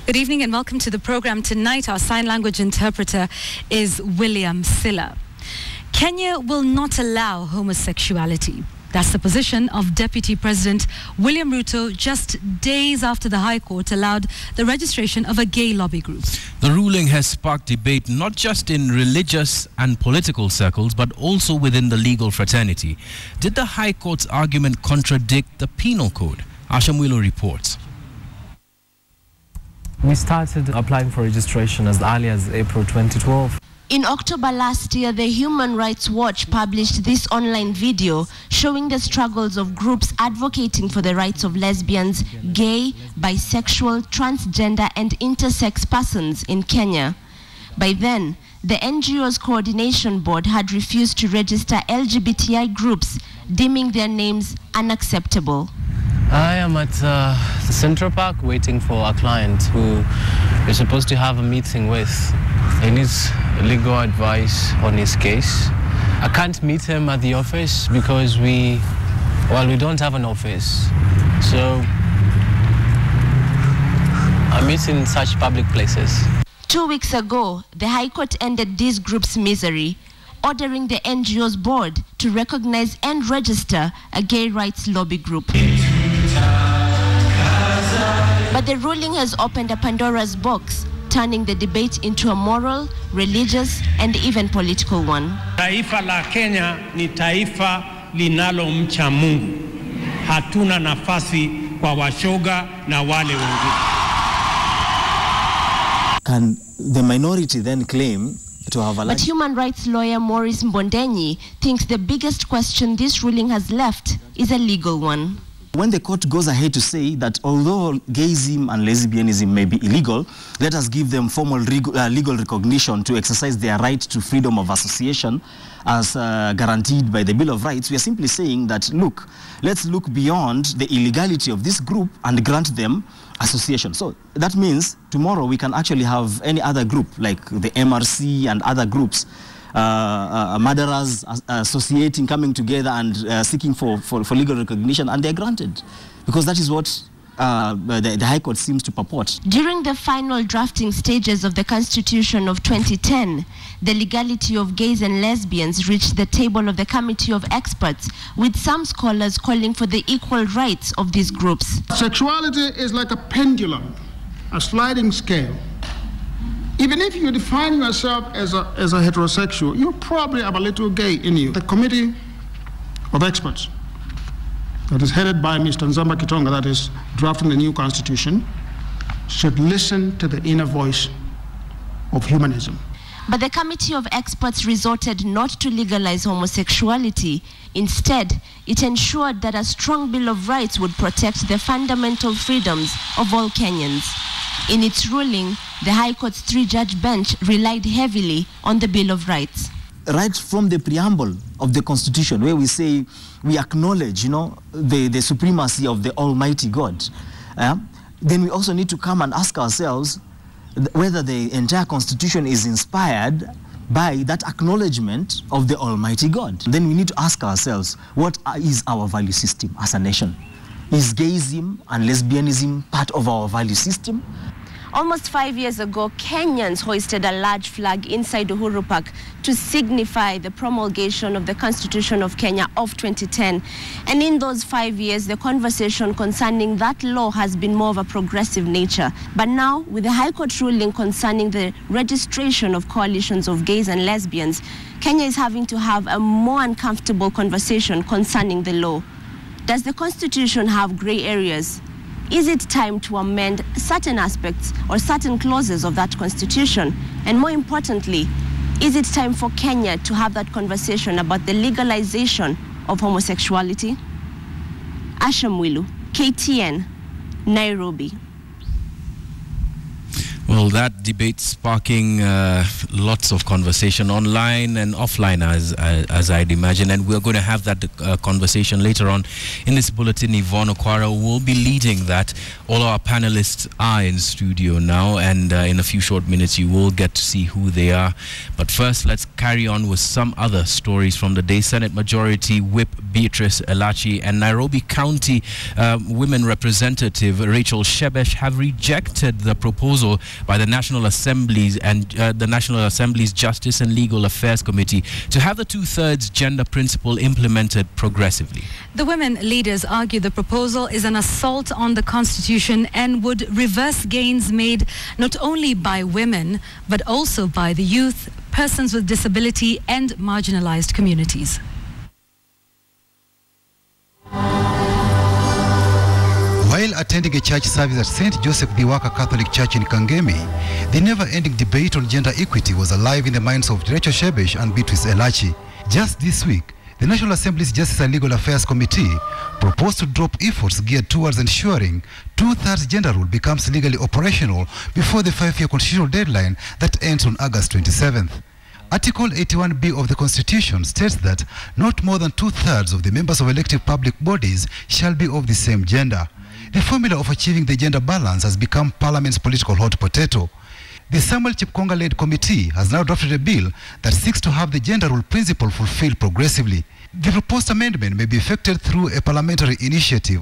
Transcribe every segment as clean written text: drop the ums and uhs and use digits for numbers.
Good evening and welcome to the program. Tonight, our sign language interpreter is William Silla. Kenya will not allow homosexuality. That's the position of Deputy President William Ruto just days after the High Court allowed the registration of a gay lobby group. The ruling has sparked debate not just in religious and political circles, but also within the legal fraternity. Did the High Court's argument contradict the penal code? Ashamwilo reports. We started applying for registration as early as April 2012. In October last year, the Human Rights Watch published this online video showing the struggles of groups advocating for the rights of lesbians, gay, bisexual, transgender and intersex persons in Kenya. By then, the NGO's coordination board had refused to register LGBTI groups, deeming their names unacceptable. I am at the Central Park waiting for a client who we're supposed to have a meeting with. He needs legal advice on his case. I can't meet him at the office because we don't have an office. So I meet in such public places. 2 weeks ago, the High Court ended these groups' misery, ordering the NGO's board to recognize and register a gay rights lobby group. But the ruling has opened a Pandora's box, turning the debate into a moral, religious, and even political one. Taifa la Kenya ni taifa linalomcha Mungu. Hatuna nafasi kwa washoga na wale wengine. Can the minority then claim to have a... But human rights lawyer Maurice Mbondenyi thinks the biggest question this ruling has left is a legal one. When the court goes ahead to say that although gayism and lesbianism may be illegal, let us give them formal legal recognition to exercise their right to freedom of association as guaranteed by the Bill of Rights, we are simply saying that, look, let's look beyond the illegality of this group and grant them association. So that means tomorrow we can actually have any other group like the MRC and other groups, murderers associating, coming together and seeking for legal recognition, and they're granted, because that is what the High Court seems to purport. During the final drafting stages of the Constitution of 2010, the legality of gays and lesbians reached the table of the Committee of Experts, with some scholars calling for the equal rights of these groups. Sexuality is like a pendulum, a sliding scale. Even if you define yourself as a heterosexual, you probably have a little gay in you. The Committee of Experts that is headed by Mr. Nzamba Kitonga, that is drafting the new constitution, should listen to the inner voice of humanism. But the Committee of Experts resorted not to legalize homosexuality. Instead, it ensured that a strong Bill of Rights would protect the fundamental freedoms of all Kenyans. In its ruling, the High Court's three-judge bench relied heavily on the Bill of Rights. Right from the preamble of the Constitution, where we say we acknowledge, the supremacy of the Almighty God, then we also need to come and ask ourselves whether the entire Constitution is inspired by that acknowledgement of the Almighty God. Then we need to ask ourselves, what is our value system as a nation? Is gayism and lesbianism part of our value system? Almost 5 years ago, Kenyans hoisted a large flag inside Uhuru Park to signify the promulgation of the Constitution of Kenya of 2010. And in those 5 years, the conversation concerning that law has been more of a progressive nature. But now, with the High Court ruling concerning the registration of coalitions of gays and lesbians, Kenya is having to have a more uncomfortable conversation concerning the law. Does the Constitution have gray areas? Is it time to amend certain aspects or certain clauses of that Constitution? And more importantly, is it time for Kenya to have that conversation about the legalization of homosexuality? Ashamwilo, KTN, Nairobi. Well, that debate sparking lots of conversation online and offline, as I'd imagine, and we're going to have that conversation later on in this bulletin. Yvonne Okwara will be leading that. All our panelists are in studio now, and in a few short minutes you will get to see who they are. But first, let's carry on with some other stories from the day. Senate Majority Whip Beatrice Elachi and Nairobi County Women Representative Rachel Shebesh have rejected the proposal by the National Assembly's and the National Assembly's Justice and Legal Affairs Committee to have the 2/3 gender principle implemented progressively. The women leaders argue the proposal is an assault on the Constitution and would reverse gains made not only by women but also by the youth, persons with disability and marginalized communities. While attending a church service at St. Joseph Biwaka Catholic Church in Kangemi, the never-ending debate on gender equity was alive in the minds of Rachel Shebesh and Beatrice Elachi. Just this week, the National Assembly's Justice and Legal Affairs Committee proposed to drop efforts geared towards ensuring 2/3 gender rule becomes legally operational before the 5-year constitutional deadline that ends on August 27th. Article 81B of the Constitution states that not more than 2/3 of the members of elective public bodies shall be of the same gender. The formula of achieving the gender balance has become Parliament's political hot potato. The Samuel Chepkonga-led committee has now drafted a bill that seeks to have the gender rule principle fulfilled progressively. The proposed amendment may be effected through a parliamentary initiative.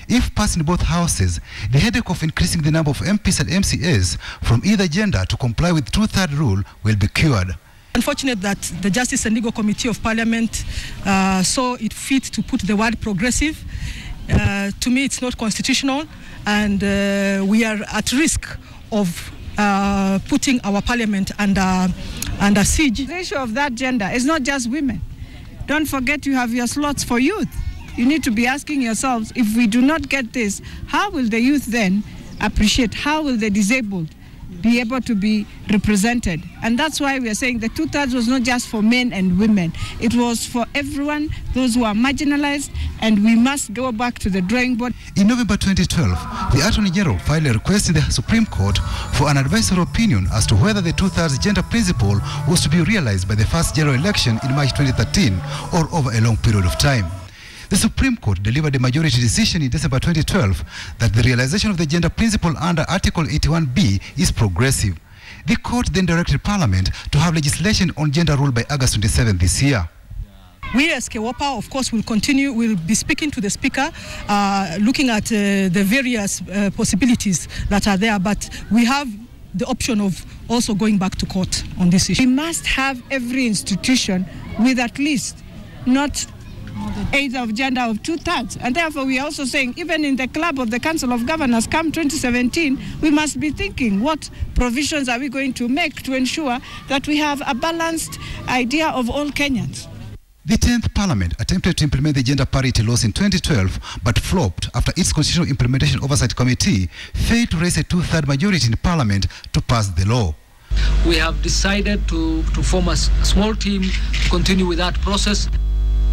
If passed in both houses, the headache of increasing the number of MPs and MCAs from either gender to comply with 2/3 rule will be cured. Unfortunate that the Justice and Legal Committee of Parliament saw it fit to put the word progressive. To me, it's not constitutional, and we are at risk of putting our parliament under siege. The issue of that gender is not just women. Don't forget you have your slots for youth. You need to be asking yourselves, if we do not get this, how will the youth then appreciate? How will the disabled be able to be represented? And that's why we are saying the 2/3 was not just for men and women. It was for everyone, those who are marginalized, and we must go back to the drawing board. In November 2012, the Attorney General filed a request in the Supreme Court for an advisory opinion as to whether the 2/3 gender principle was to be realized by the first general election in March 2013 or over a long period of time. The Supreme Court delivered a majority decision in December 2012 that the realization of the gender principle under Article 81B is progressive. The court then directed Parliament to have legislation on gender rule by August 27 this year. We as KEWOPA, of course, will be speaking to the Speaker, looking at the various possibilities that are there, but we have the option of also going back to court on this issue. We must have every institution with at least not aids of gender of 2/3, and therefore we are also saying even in the club of the Council of Governors come 2017 we must be thinking what provisions are we going to make to ensure that we have a balanced idea of all Kenyans. The 10th Parliament attempted to implement the gender parity laws in 2012 but flopped after its Constitutional Implementation Oversight Committee failed to raise a 2/3 majority in Parliament to pass the law. We have decided to form a small team to continue with that process.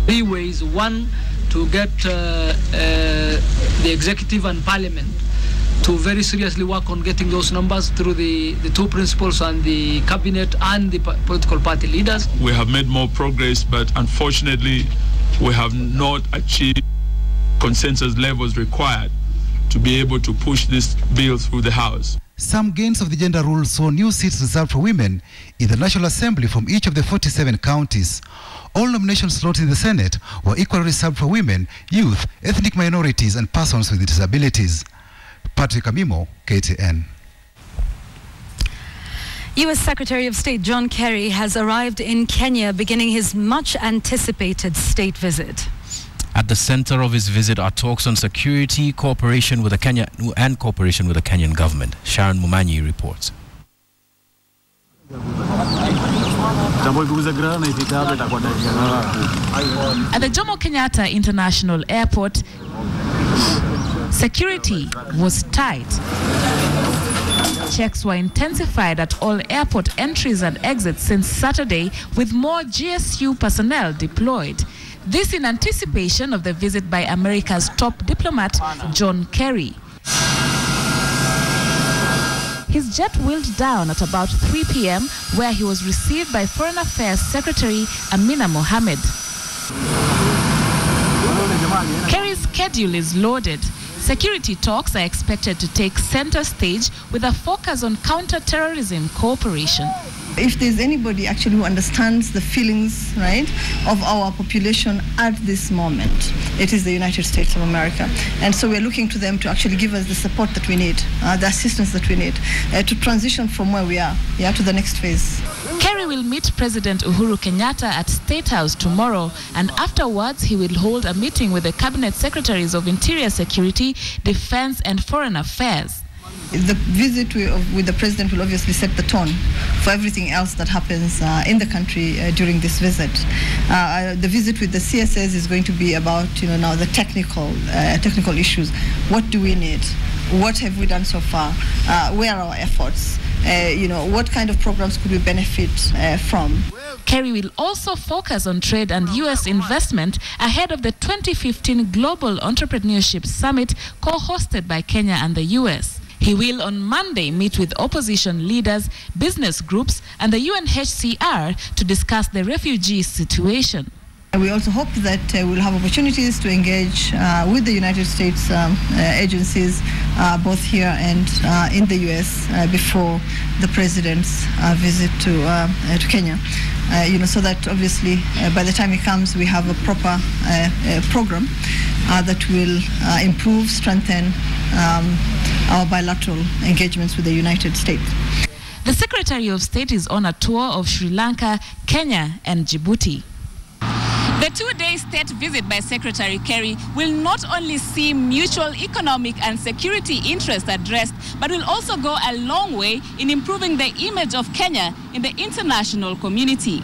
3 ways. One, to get the executive and parliament to very seriously work on getting those numbers through the 2 principals and the cabinet and the political party leaders. We have made more progress, but unfortunately we have not achieved consensus levels required to be able to push this bill through the House. Some gains of the gender rule saw new seats reserved for women in the National Assembly from each of the 47 counties. All nomination slots in the Senate were equally reserved for women, youth, ethnic minorities, and persons with disabilities. Patrick Amimo, KTN. U.S. Secretary of State John Kerry has arrived in Kenya, beginning his much-anticipated state visit. At the center of his visit are talks on security, cooperation with the Kenyan government. Sharon Mumanyi reports. At the Jomo Kenyatta International Airport, security was tight. Checks were intensified at all airport entries and exits since Saturday, with more GSU personnel deployed. This in anticipation of the visit by America's top diplomat, John Kerry. his jet wheeled down at about 3 p.m., where he was received by Foreign Affairs Secretary Amina Mohammed. Kerry's schedule is loaded. Security talks are expected to take center stage with a focus on counter-terrorism cooperation. If there's anybody actually who understands the feelings, right, of our population at this moment, it is the United States of America. And so we're looking to them to actually give us the support that we need, the assistance that we need, to transition from where we are, to the next phase. Kerry will meet President Uhuru Kenyatta at State House tomorrow, and afterwards he will hold a meeting with the Cabinet Secretaries of Interior Security, Defense and Foreign Affairs. The visit with the President will obviously set the tone for everything else that happens in the country during this visit. The visit with the CSS is going to be about, now the technical issues. What do we need? What have we done so far? Where are our efforts? What kind of programs could we benefit from? Kerry will also focus on trade and U.S. investment ahead of the 2015 Global Entrepreneurship Summit co-hosted by Kenya and the U.S. He will on Monday meet with opposition leaders, business groups and the UNHCR to discuss the refugee situation. We also hope that we'll have opportunities to engage with the United States agencies, both here and in the U.S. Before the President's visit to Kenya. So that obviously by the time he comes, we have a proper program that will improve, strengthen our bilateral engagements with the United States. The Secretary of State is on a tour of Sri Lanka, Kenya and Djibouti. The two-day state visit by Secretary Kerry will not only see mutual economic and security interests addressed, but will also go a long way in improving the image of Kenya in the international community.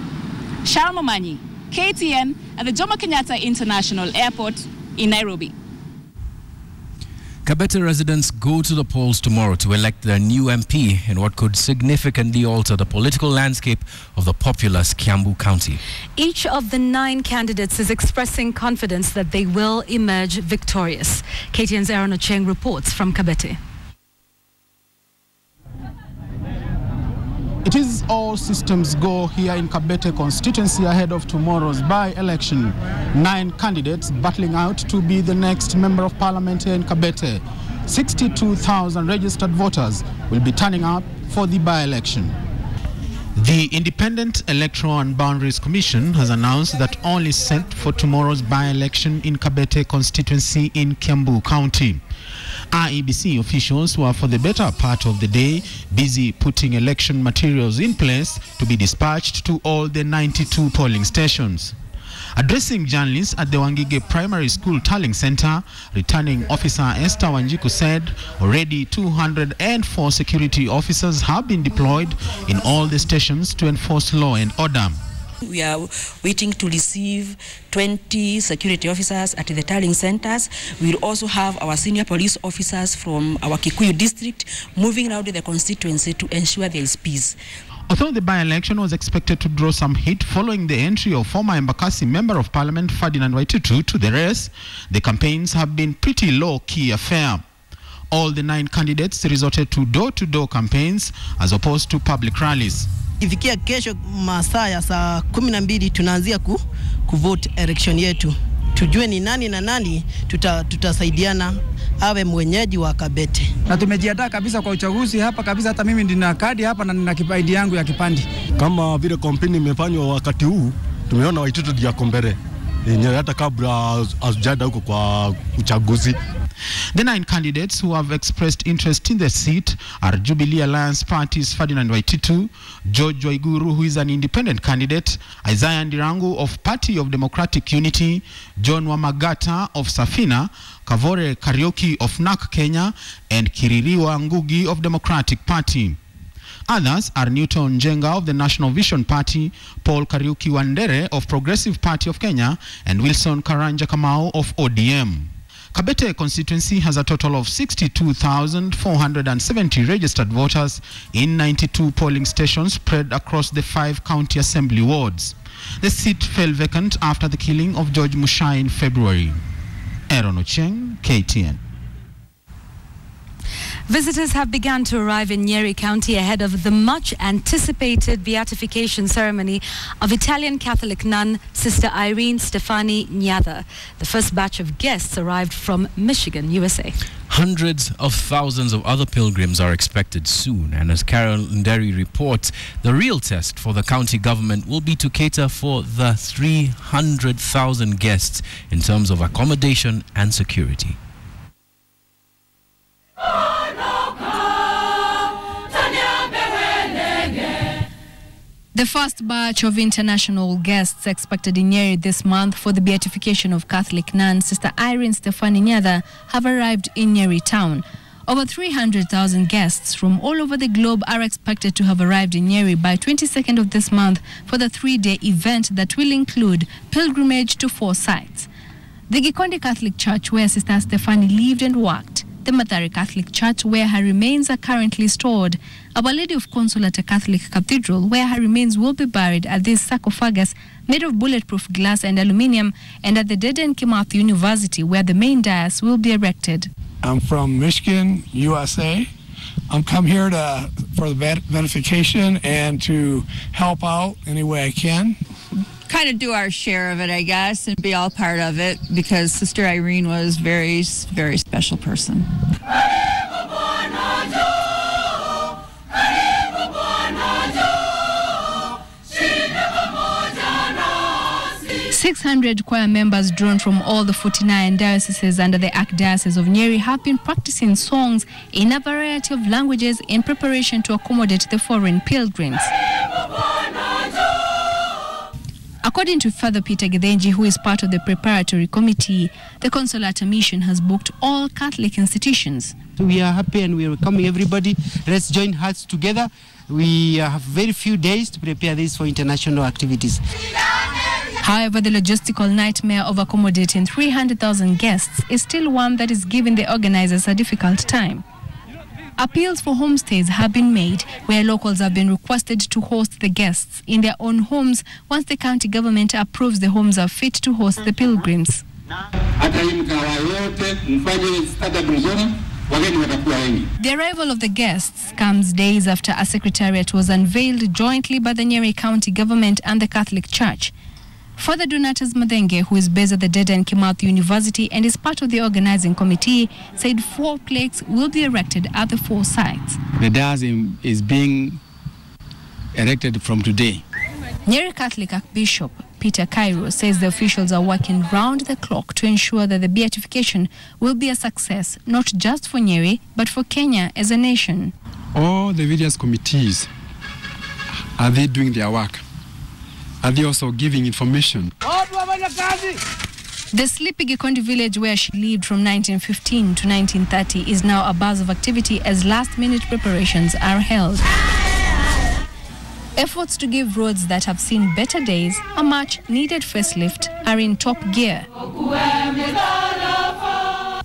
Sharon Momanyi, KTN at the Jomo Kenyatta International Airport in Nairobi. Kabete residents go to the polls tomorrow to elect their new MP in what could significantly alter the political landscape of the populous Campbell County. Each of the 9 candidates is expressing confidence that they will emerge victorious. KTN's Irene Ocheng reports from Kabete. It is all systems go here in Kabete constituency ahead of tomorrow's by-election. 9 candidates battling out to be the next Member of Parliament here in Kabete. 62,000 registered voters will be turning up for the by-election. The Independent Electoral and Boundaries Commission has announced that all is set for tomorrow's by-election in Kabete constituency in Campbell County. IEBC officials were for the better part of the day busy putting election materials in place to be dispatched to all the 92 polling stations. Addressing journalists at the Wangige Primary School Tallying Center, returning officer Esther Wanjiku said already 204 security officers have been deployed in all the stations to enforce law and order. We are waiting to receive 20 security officers at the tallying centers. We'll also have our senior police officers from our Kikuyu district moving around the constituency to ensure there is peace. Although the by-election was expected to draw some heat following the entry of former Embakasi Member of Parliament Ferdinand Waititu to the race, the campaigns have been pretty low-key affair. All the 9 candidates resorted to door-to-door campaigns as opposed to public rallies. Ifikia kesho masaa ya saa 12 tunaanzia kuvote election yetu. Tujue ni nani na nani tutasaidiana awe mwenyeji wa Kabete. Na tumejiandaa kabisa kwa uchaguzi hapa kabisa, hata mimi nina kadi hapa na nina ID yangu ya kipandi. Kama vile kampeni imefanywa wakati huu, tumeona Waititu dia kombere. Yenye hata kabla azjada huko kwa uchaguzi. The 9 candidates who have expressed interest in the seat are Jubilee Alliance Party's Ferdinand Waititu, George Waiguru, who is an independent candidate, Isaiah Ndirangu of Party of Democratic Unity, John Wamagata of Safina, Kavore Kariuki of NAK Kenya, and Kiririwa Ngugi of Democratic Party. Others are Newton Njenga of the National Vision Party, Paul Kariuki Wandere of Progressive Party of Kenya, and Wilson Karanja Kamau of ODM. Kabete constituency has a total of 62,470 registered voters in 92 polling stations spread across the 5 county assembly wards. The seat fell vacant after the killing of George Mushai in February. Irene Ocheng, KTN. Visitors have begun to arrive in Kerry County ahead of the much-anticipated beatification ceremony of Italian Catholic nun Sister Irene Stefani Nyatha. The first batch of guests arrived from Michigan, USA. Hundreds of thousands of other pilgrims are expected soon, and as Carol Nderi reports, the real test for the county government will be to cater for the 300,000 guests in terms of accommodation and security. The first batch of international guests expected in Kerry this month for the beatification of Catholic nun Sister Irene Stefani Nyatha have arrived in Kerry town. Over 300,000 guests from all over the globe are expected to have arrived in Kerry by 22nd of this month for the 3-day event that will include pilgrimage to 4 sites. The Gikondi Catholic Church, where Sister Stefani lived and worked, the Mathare Catholic Church, where her remains are currently stored, Our Lady of Consolata Catholic Cathedral, where her remains will be buried at this sarcophagus made of bulletproof glass and aluminium, and at the Dedan Kimathi University, where the main dais will be erected. I'm from Michigan, USA. I'm come here for the beatification and to help out any way I can. Kind of do our share of it, I guess, and be all part of it, because Sister Irene was a very, very special person. 600 choir members drawn from all the 49 dioceses under the Archdiocese of Kerry have been practicing songs in a variety of languages in preparation to accommodate the foreign pilgrims. According to Father Peter Gedenji, who is part of the preparatory committee, the Consolata Mission has booked all Catholic institutions. We are happy and we are welcoming everybody. Let's join hearts together. We have very few days to prepare this for international activities. However, the logistical nightmare of accommodating 300,000 guests is still one that is giving the organizers a difficult time. Appeals for homestays have been made, where locals have been requested to host the guests in their own homes once the county government approves the homes are fit to host the pilgrims. The arrival of the guests comes days after a secretariat was unveiled jointly by the Kerry County government and the Catholic Church. Father Donatus Madenge, who is based at the Dedan Kimathi University and is part of the organizing committee, said 4 plaques will be erected at the 4 sites. The dais is being erected from today. Kerry Catholic Archbishop Peter Cairo says the officials are working round the clock to ensure that the beatification will be a success, not just for Kerry, but for Kenya as a nation. All the various committees, are they doing their work? Are they also giving information? The sleepy Gikondi village where she lived from 1915 to 1930 is now a buzz of activity as last-minute preparations are held. Efforts to give roads that have seen better days a much-needed facelift are in top gear.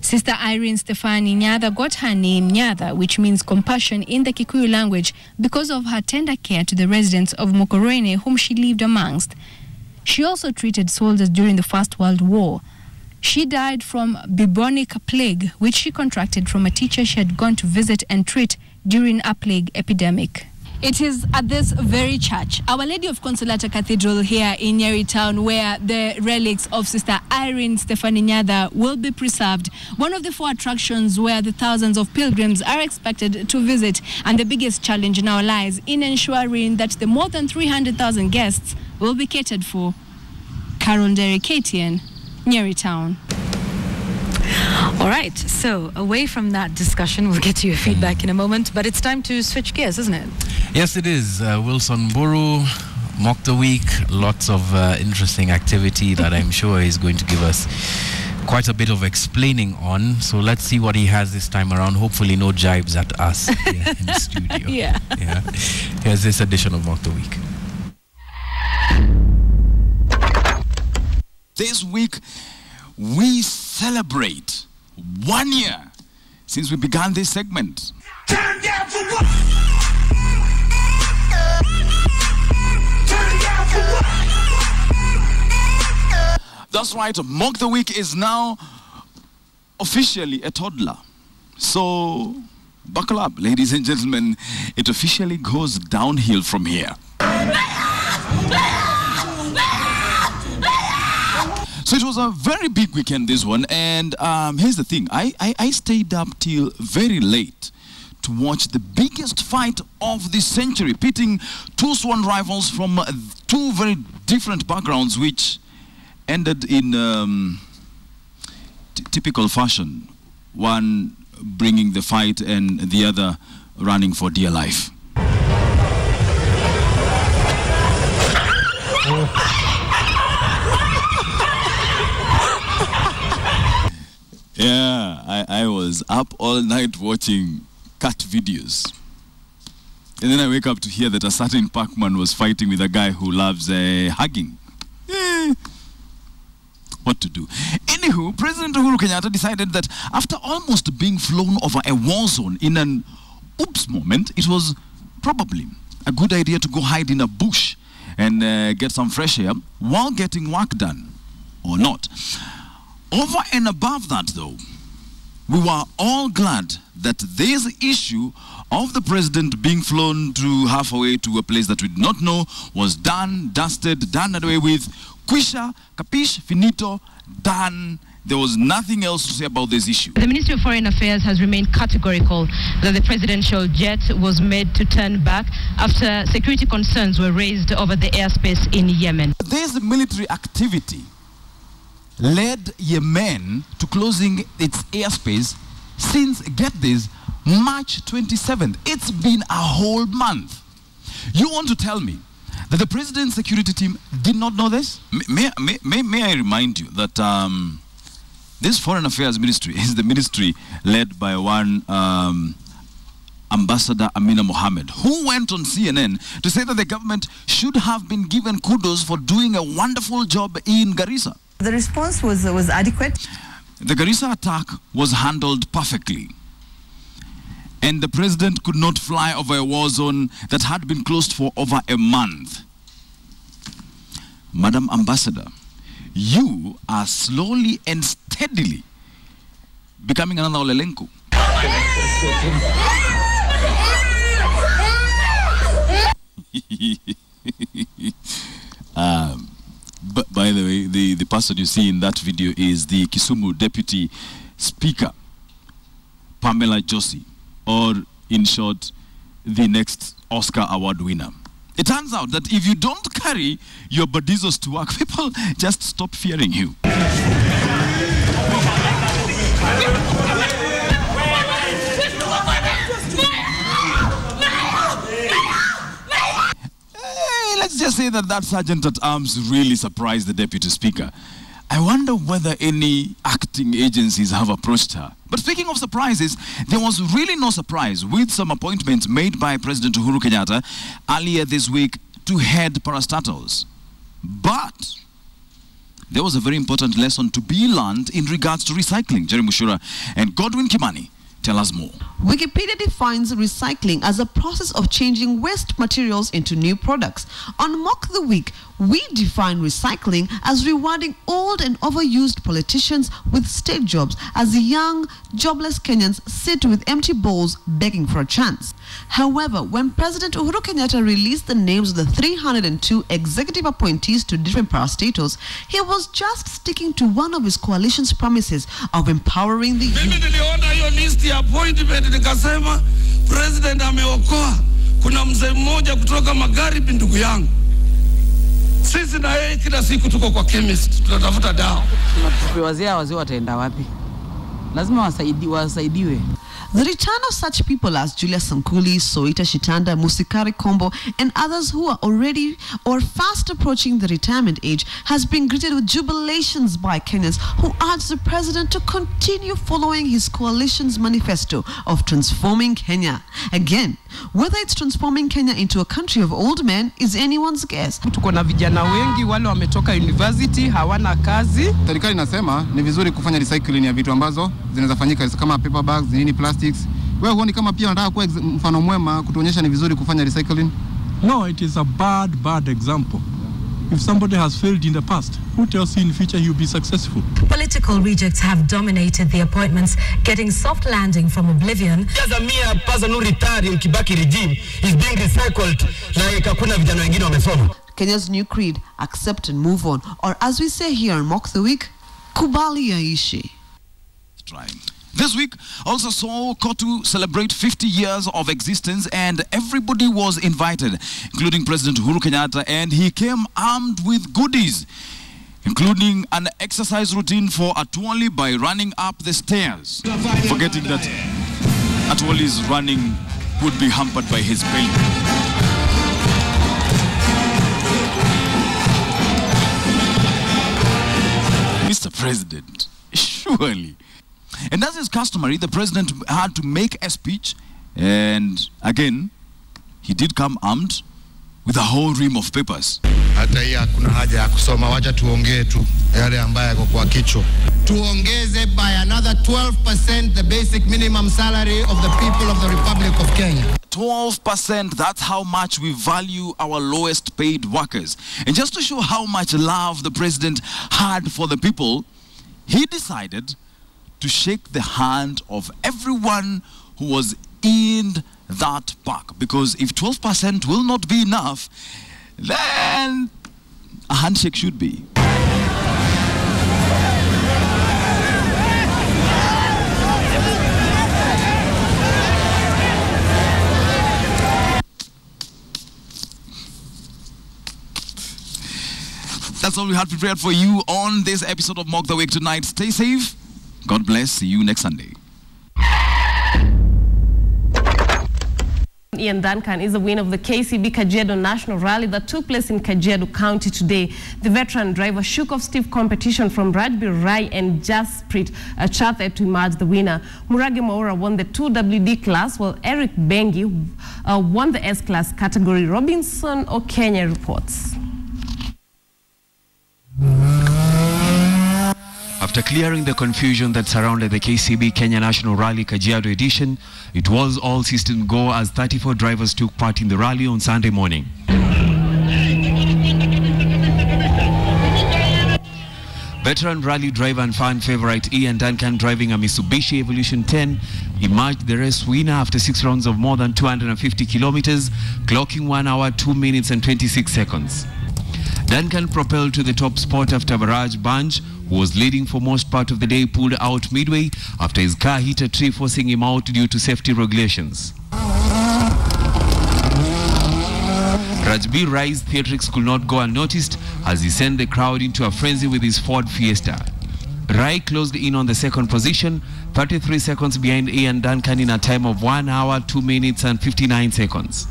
Sister Irene Stefani Nyatha got her name Nyatha, which means compassion in the Kikuyu language, because of her tender care to the residents of Mokorene whom she lived amongst. She also treated soldiers during the First World War. She died from bubonic plague, which she contracted from a teacher she had gone to visit and treat during a plague epidemic. It is at this very church, Our Lady of Consolata Cathedral here in Kerry town, where the relics of Sister Irene Stefani Nyatha will be preserved. One of the 4 attractions where the thousands of pilgrims are expected to visit. And the biggest challenge now lies in ensuring that the more than 300,000 guests will be catered for. Carol Nderi, KTN, Kerry town. All right, so away from that discussion, we'll get to your feedback in a moment, but it's time to switch gears, isn't it? Yes, it is. Wilson Buru, Mock the Week, lots of interesting activity that I'm sure he's going to give us quite a bit of explaining on. So let's see what he has this time around. Hopefully no jibes at us here in the studio. Yeah. Here's this edition of Mock the Week. This week, we celebrate 1 year since we began this segment. Turn down for what? Turn down for what? That's right, Mock the Week is now officially a toddler. So Buckle up, ladies and gentlemen. It officially goes downhill from here. So it was a very big weekend, this one. And here's the thing. I stayed up till very late to watch the biggest fight of this century, pitting two sworn rivals from two very different backgrounds, which ended in typical fashion. One bringing the fight and the other running for dear life. Yeah, I was up all night watching cat videos. And then I wake up to hear that a certain Pac-Man was fighting with a guy who loves hugging. What to do? Anywho, President Uhuru Kenyatta decided that after almost being flown over a war zone in an oops moment, it was probably a good idea to go hide in a bush and get some fresh air while getting work done, or not. Over and above that, though, we were all glad that this issue of the president being flown to halfway to a place that we did not know was done, dusted, done away with. Quisha, capiche, finito, done. There was nothing else to say about this issue. The Ministry of Foreign Affairs has remained categorical that the presidential jet was made to turn back after security concerns were raised over the airspace in Yemen. This military activity led Yemen to closing its airspace since, get this, March 27th. It's been a whole month. You want to tell me that the president's security team did not know this? May I remind you that this Foreign Affairs Ministry is the ministry led by one Ambassador Amina Mohammed, who went on CNN to say that the government should have been given kudos for doing a wonderful job in Garissa. The response was adequate. The Garissa attack was handled perfectly. And the president could not fly over a war zone that had been closed for over a month. Madam Ambassador, you are slowly and steadily becoming another Olelenku. But by the way, the person you see in that video is the Kisumu Deputy Speaker, Pamela Josie, or in short, the next Oscar Award winner. It turns out that if you don't carry your badizos to work, people just stop fearing you. Let's just say that Sergeant at Arms really surprised the Deputy Speaker. I wonder whether any acting agencies have approached her. But speaking of surprises, there was really no surprise with some appointments made by President Uhuru Kenyatta earlier this week to head parastatals. But there was a very important lesson to be learned in regards to recycling. Jerry Mushura and Godwin Kimani tell us more. Wikipedia defines recycling as a process of changing waste materials into new products. On Mock the Week, we define recycling as rewarding old and overused politicians with state jobs as the young, jobless Kenyans sit with empty bowls begging for a chance. However, when President Uhuru Kenyatta released the names of the 302 executive appointees to different parastatals, he was just sticking to one of his coalition's promises of empowering the youth. Appointment nikasema president ameokoa. Kuna mzee mmoja kutoka magharibi ndugu yangu. Sisi na yeye kila siku tuko kwa chemist tunatafuta dawa. Wazee wataenda wapi? Lazima wasaidiwe. The return of such people as Julius Sankuli, Soita Shitanda, Musikari Kombo, and others who are already or fast approaching the retirement age has been greeted with jubilations by Kenyans who urge the president to continue following his coalition's manifesto of transforming Kenya. Again, whether it's transforming Kenya into a country of old men is anyone's guess. Tuko na vijana wengi wale wametoka university hawana kazi. Serikali inasema ni vizuri kufanya recycling ya vitu ambazo zinaweza fanyika kama paper bags, nini plastics. Wewe huoni kama pia nataka kuwa mfano mwema kutuonyesha ni vizuri kufanya recycling? No, it is a bad example. If somebody has failed in the past, who tells you in the future he will be successful? Political rejects have dominated the appointments, getting soft landing from oblivion. Just a mere person who retired in Kibaki regime is being recycled like hakuna vijana wengine wamesoma. Kenya's new creed, accept and move on, or as we say here in Mock the Week, kubali yaishi. This week also saw KOTU celebrate 50 years of existence, and everybody was invited, including President Uhuru Kenyatta, and he came armed with goodies, including an exercise routine for Atwoli by running up the stairs, forgetting that Atwoli's running would be hampered by his belly. Mr. President, surely. And as is customary, the president had to make a speech, and again, he did come armed with a whole ream of papers. Hata hii hakuna haja ya kusoma, wacha tuongee tu yale ambayo yako kwa kichwa. Tuongeze by another 12% the basic minimum salary of the people of the Republic of Kenya. 12%, that's how much we value our lowest paid workers. And just to show how much love the president had for the people, he decided to shake the hand of everyone who was in that park. Because if 12% will not be enough, then a handshake should be. That's all we had prepared for you on this episode of Mock the Week tonight. Stay safe. God bless. See you next Sunday. Ian Duncan is the winner of the KCB Kajiado National Rally that took place in Kajiado County today. The veteran driver shook off stiff competition from Rajbir Rai and Jasprit Chathe to emerge the winner. Murage Maura won the 2WD class, while Eric Bengi won the S-class category. Robinson Okenya reports. After clearing the confusion that surrounded the KCB Kenya National Rally Kajiado edition, it was all system go as 34 drivers took part in the rally on Sunday morning. Veteran rally driver and fan favorite Ian Duncan, driving a Mitsubishi Evolution 10, emerged the race winner after 6 rounds of more than 250 kilometers, clocking 1 hour, 2 minutes and 26 seconds. Duncan propelled to the top spot after Barrage Bunch, who was leading for most part of the day, pulled out midway after his car hit a tree, forcing him out due to safety regulations. Rajbir Rai's theatrics could not go unnoticed as he sent the crowd into a frenzy with his Ford Fiesta. Rai closed in on the second position, 33 seconds behind Ian Duncan in a time of 1 hour, 2 minutes and 59 seconds.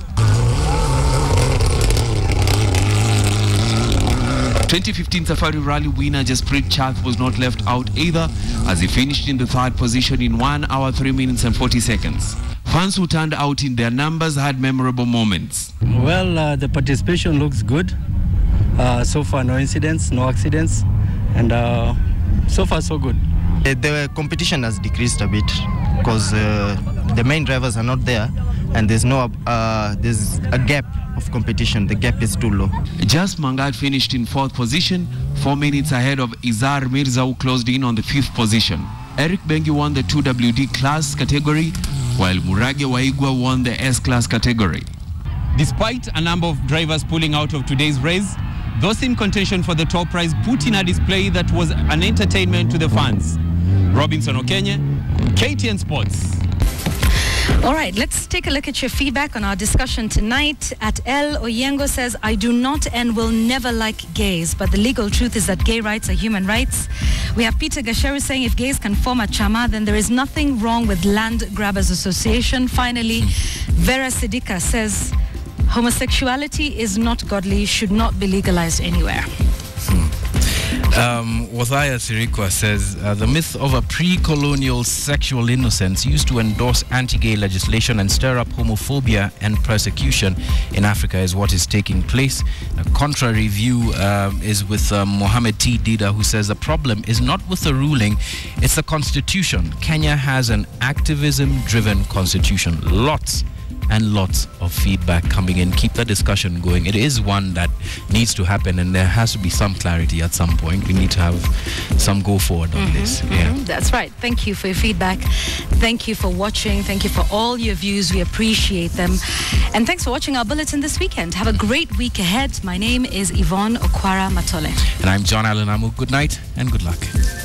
2015 Safari Rally winner Jasprit Chathe was not left out either, as he finished in the third position in 1 hour, 3 minutes and 40 seconds. Fans who turned out in their numbers had memorable moments. Well, the participation looks good. So far no incidents, no accidents, and so far so good. The competition has decreased a bit because the main drivers are not there, and there's a gap of competition. The gap is too low. Jas Mangat finished in 4th position, 4 minutes ahead of Izar Mirza, who closed in on the 5th position. Eric Bengi won the 2WD class category, while Murage Waigwa won the S-class category. Despite a number of drivers pulling out of today's race, those in contention for the top prize put in a display that was an entertainment to the fans. Robinson Okenya, KTN Sports. All right, let's take a look at your feedback on our discussion tonight. At El Oyengo says, I do not and will never like gays, but the legal truth is that gay rights are human rights. We have Peter Gasheru saying if gays can form a chama, then there is nothing wrong with Land Grabbers Association. Finally, Vera Sidika says, homosexuality is not godly, should not be legalized anywhere. Wathaya Sirikwa says the myth of a pre-colonial sexual innocence used to endorse anti-gay legislation and stir up homophobia and persecution in Africa is what is taking place. A contrary view is with Mohammed T. Dida, who says the problem is not with the ruling, it's the constitution. Kenya has an activism-driven constitution. Lots and lots of feedback coming in. Keep the discussion going. It is one that needs to happen, and there has to be some clarity at some point. We need to have some go forward on this. That's right. Thank you for your feedback. Thank you for watching. Thank you for all your views. We appreciate them. And thanks for watching our bulletin this weekend. Have a great week ahead. My name is Yvonne Okwara Matole. And I'm John Allen Amu. Good night and good luck.